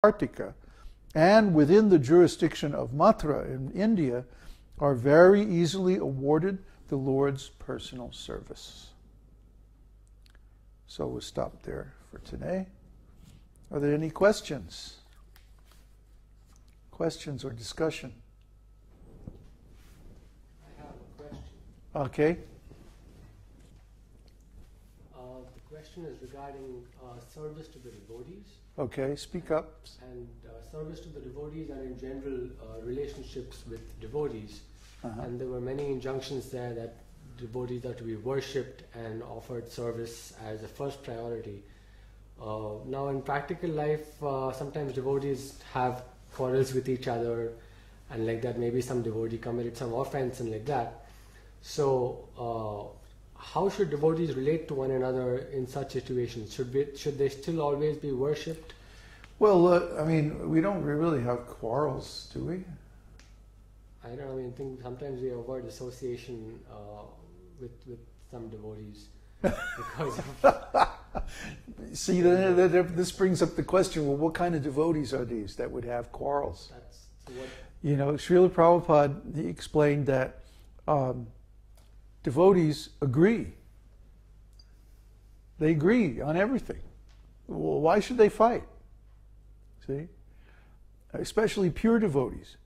Kartika, and within the jurisdiction of Mathura in India, are very easily awarded the Lord's personal service. So we'll stop there for today. Are there any questions? Questions or discussion? I have a question. Okay. The question is regarding service to the devotees. Okay, speak up. And service to the devotees and in general relationships with devotees. And there were many injunctions there that devotees are to be worshipped and offered service as a first priority. Now in practical life, sometimes devotees have quarrels with each other and like that. Maybe some devotee committed some offense and like that. So how should devotees relate to one another in such situations? Should they still always be worshipped? Well, I mean, we don't really have quarrels, do we? I don't know. I think sometimes we avoid association with some devotees because of. See, this brings up the question: well, what kind of devotees are these that would have quarrels? That's what. You know, Srila Prabhupada, he explained that devotees agree. They agree on everything. Well, why should they fight? See, especially pure devotees.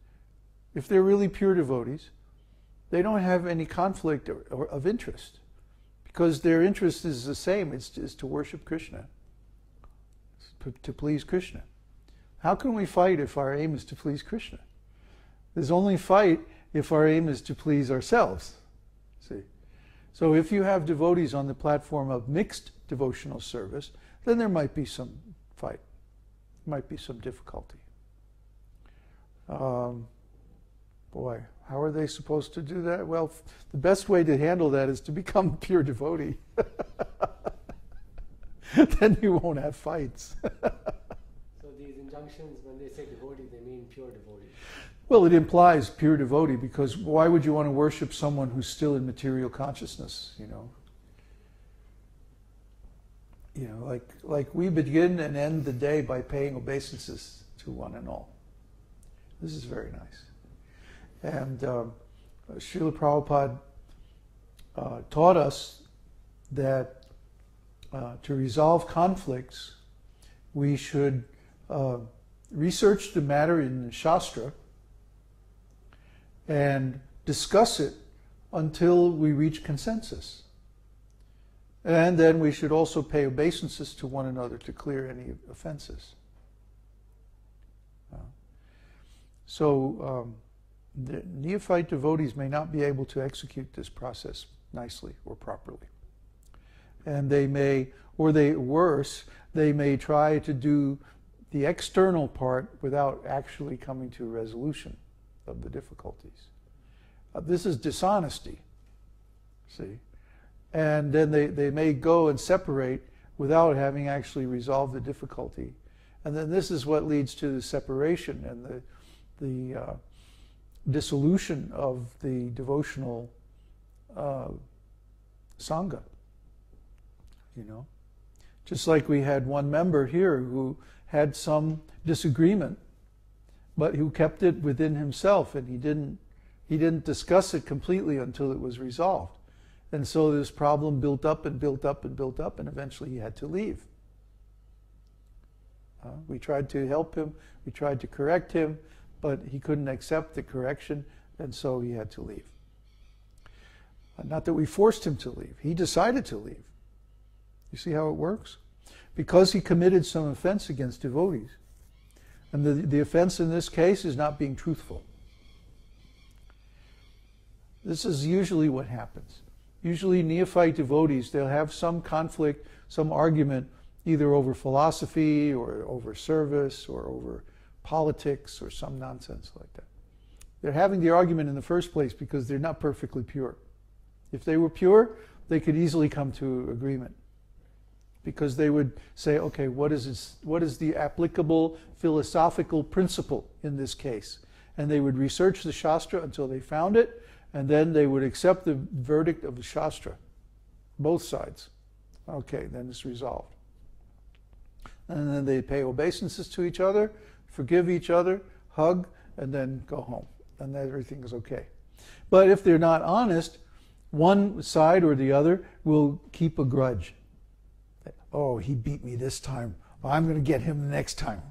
If they're really pure devotees, they don't have any conflict of interest, because their interest is the same. It's to worship Krishna, to please Krishna. How can we fight if our aim is to please Krishna? There's only fight if our aim is to please ourselves. See, so if you have devotees on the platform of mixed devotional service, then there might be some fight, might be some difficulty. Boy, how are they supposed to do that? Well, the best way to handle that is to become a pure devotee. Then you won't have fights. So these injunctions, when they say devotee, they mean pure devotee? Well, it implies pure devotee, because why would you want to worship someone who's still in material consciousness, you know? You know, like we begin and end the day by paying obeisances to one and all. This is very nice. And Srila Prabhupada taught us that to resolve conflicts, we should research the matter in the Shastra and discuss it until we reach consensus. And then we should also pay obeisances to one another to clear any offenses. So the neophyte devotees may not be able to execute this process nicely or properly. And they may, or worse, they may try to do the external part without actually coming to a resolution of the difficulties. This is dishonesty, see? And then they may go and separate without having actually resolved the difficulty. And then this is what leads to the separation and the dissolution of the devotional sangha, you know. Just like we had one member here who had some disagreement, but who kept it within himself, and he didn't discuss it completely until it was resolved. And so this problem built up and built up and built up, and eventually he had to leave. We tried to help him, we tried to correct him, but he couldn't accept the correction, and so he had to leave. Not that we forced him to leave. He decided to leave. You see how it works? Because he committed some offense against devotees. And the offense in this case is not being truthful. This is usually what happens. Usually neophyte devotees, they'll have some conflict, some argument, either over philosophy or over service or over politics or some nonsense like that. They're having the argument in the first place because they're not perfectly pure. If they were pure, they could easily come to agreement, because they would say, okay, what is the applicable philosophical principle in this case? And they would research the Shastra until they found it, and then they would accept the verdict of the Shastra, both sides. Okay, then it's resolved. and then they pay obeisances to each other, forgive each other, hug, and then go home, and everything is okay. But if they're not honest, one side or the other will keep a grudge. Oh, he beat me this time. Well, I'm going to get him the next time.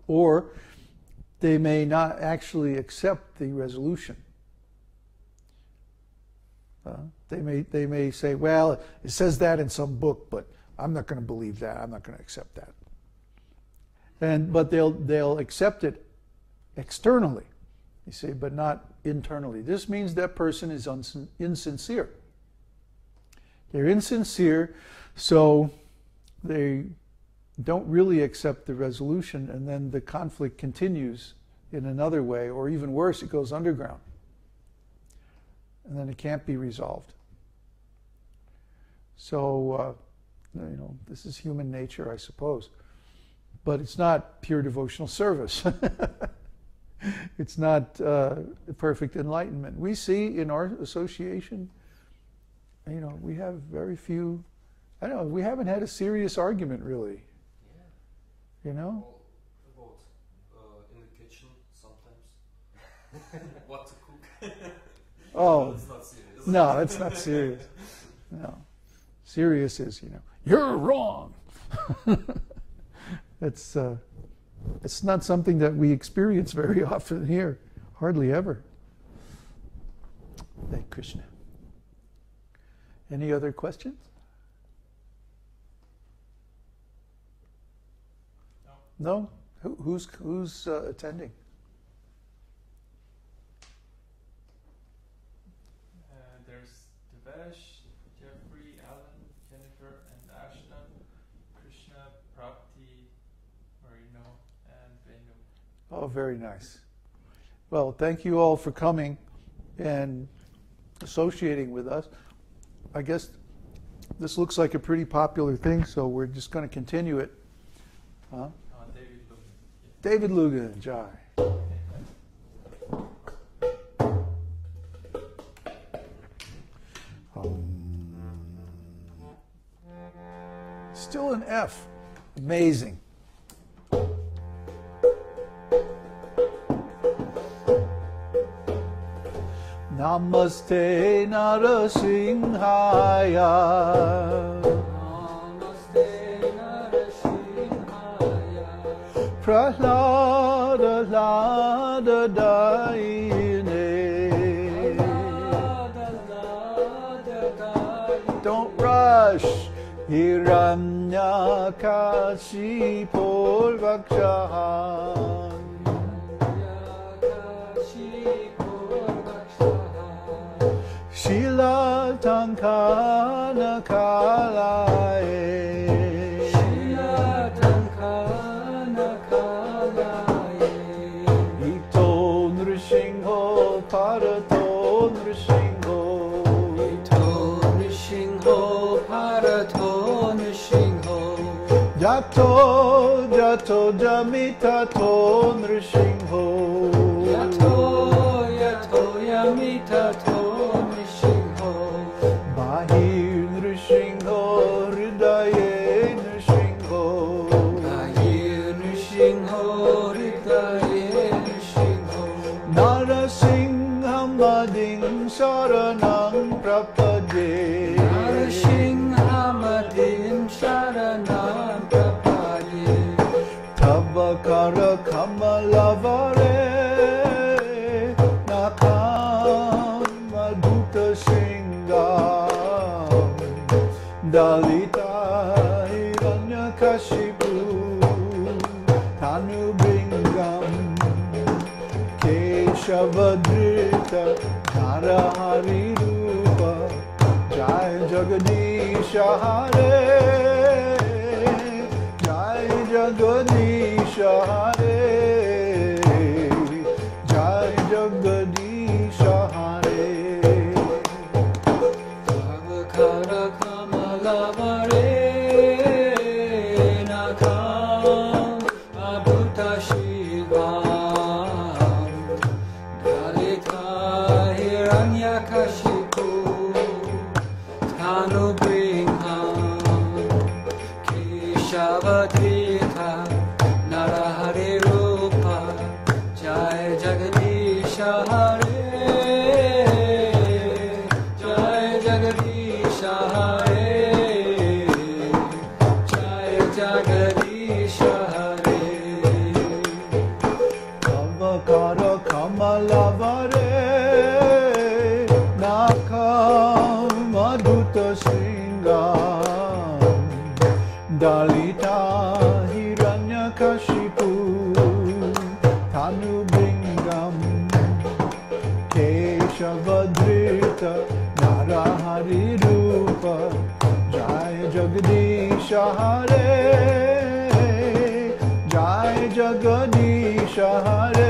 Or they may not actually accept the resolution. They may say, well, it says that in some book, but I'm not going to believe that. I'm not going to accept that. But they'll accept it externally, you see, but not internally. This means that person is insincere. They're insincere, so they don't really accept the resolution, and then the conflict continues in another way, or even worse, it goes underground. And then it can't be resolved. So, this is human nature, I suppose. But it's not pure devotional service. It's not perfect enlightenment. We see in our association, we have very few, we haven't had a serious argument, really. Yeah. About in the kitchen sometimes. What to cook. Oh, it's not serious. No, it's not serious. No. Serious is, you're wrong. It's not something that we experience very often here. Hardly ever. Thank Krishna. Any other questions? No? Who's attending? There's Devesh, Jeffrey, Alan, Jennifer, and Darshan, Krishna, Prapti, Marino, and Venu. Oh, very nice. Well, thank you all for coming and associating with us. I guess this looks like a pretty popular thing, so we're just going to continue it. Huh? David Lugan. David Lugan, Jai. Still an F. Amazing. Namaste Narasimhaya. Namaste Narasimhaya. Prahlada Lada Daine. Don't rush. Hiranyakashipur Vakshahan. Shila Tankana Kalae. Shila Tankana Kalae. Ito Nrishingho Parato Nrishingho. Ito Nrishingho Parato Nrishingho. Jato Jato Jamitato Nrishingho. Yato Yato Yamitato Nrishingho. Bahir Nrishingho Hridaye Nrishingho. Bahir Nrishingho Hridaye Nrishingho. Narasimham Madin Saranam Prapade. Narasimhamadin Sharanam Prapade. Tavakara Kamalavare Nakam Madhuta Singam Dalita Hiranyakashipu Tanubringam Keshavadrita Narahari Rupa Jai Jagadisha Hare Jai Jagadisha Hare Jai Jagadisha Hare Avakara Kamalavare Nakam Abhuta Shivam Dalita Hiranyakashipu Tanubringham Jagadish Hare. Avakara Kamalavare Nakam Adhuta Sringam Dalita Hiranyakashipu Tanubringam Keshavadrita Narahari Rupa Jai Jagadisha Hare Jai Jagadisha Hare